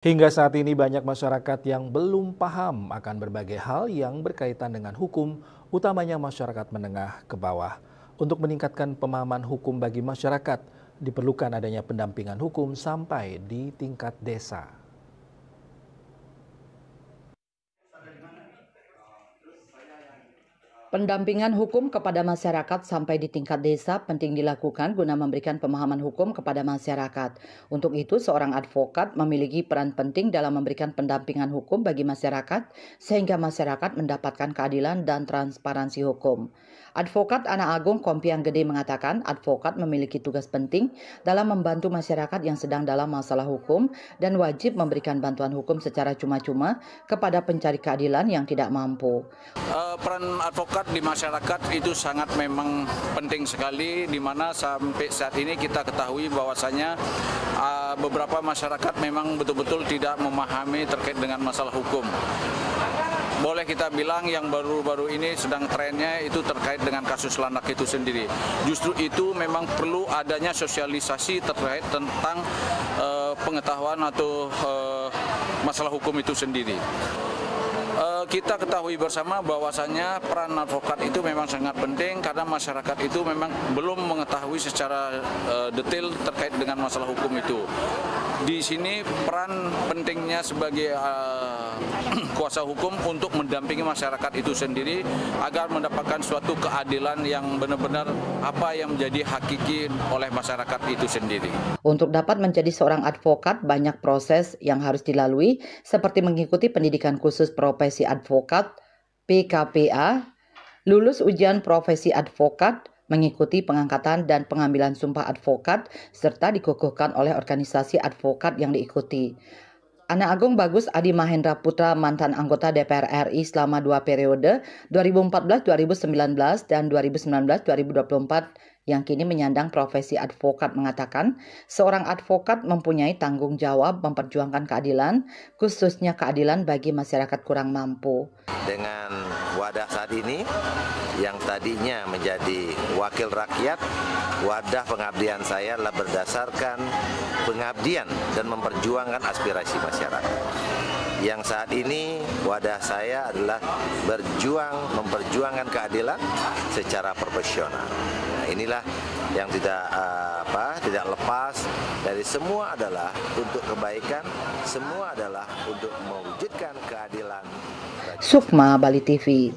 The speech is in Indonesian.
Hingga saat ini banyak masyarakat yang belum paham akan berbagai hal yang berkaitan dengan hukum, utamanya masyarakat menengah ke bawah. Untuk meningkatkan pemahaman hukum bagi masyarakat, diperlukan adanya pendampingan hukum sampai di tingkat desa. Pendampingan hukum kepada masyarakat sampai di tingkat desa penting dilakukan guna memberikan pemahaman hukum kepada masyarakat. Untuk itu, seorang advokat memiliki peran penting dalam memberikan pendampingan hukum bagi masyarakat sehingga masyarakat mendapatkan keadilan dan transparansi hukum. Advokat Anak Agung Kompiang Gede mengatakan, advokat memiliki tugas penting dalam membantu masyarakat yang sedang dalam masalah hukum dan wajib memberikan bantuan hukum secara cuma-cuma kepada pencari keadilan yang tidak mampu. Peran advokat di masyarakat itu sangat memang penting sekali, di mana sampai saat ini kita ketahui bahwasanya beberapa masyarakat memang betul-betul tidak memahami terkait dengan masalah hukum. Boleh kita bilang yang baru-baru ini sedang trennya itu terkait dengan kasus Landak itu sendiri. Justru itu memang perlu adanya sosialisasi terkait tentang pengetahuan atau masalah hukum itu sendiri. Kita ketahui bersama bahwasannya peran advokat itu memang sangat penting karena masyarakat itu memang belum mengetahui secara detail terkait dengan masalah hukum itu. Di sini peran pentingnya sebagai kuasa hukum untuk mendampingi masyarakat itu sendiri agar mendapatkan suatu keadilan yang benar-benar apa yang menjadi hakiki oleh masyarakat itu sendiri. Untuk dapat menjadi seorang advokat, banyak proses yang harus dilalui seperti mengikuti pendidikan khusus profesi advokat PKPA, lulus ujian profesi advokat, mengikuti pengangkatan dan pengambilan sumpah advokat, serta dikukuhkan oleh organisasi advokat yang diikuti. Anak Agung Bagus Adi Mahendra Putra, mantan anggota DPR RI selama 2 periode 2014-2019 dan 2019-2024 yang kini menyandang profesi advokat mengatakan, seorang advokat mempunyai tanggung jawab memperjuangkan keadilan, khususnya keadilan bagi masyarakat kurang mampu. Dengan wadah saat ini yang tadinya menjadi wakil rakyat, wadah pengabdian saya adalah berdasarkan pengabdian dan memperjuangkan aspirasi masyarakat. Yang saat ini wadah saya adalah memperjuangkan keadilan secara profesional. Nah, inilah yang tidak lepas dari semua adalah untuk kebaikan, semua adalah untuk mewujudkan keadilan. Sukma, Bali TV.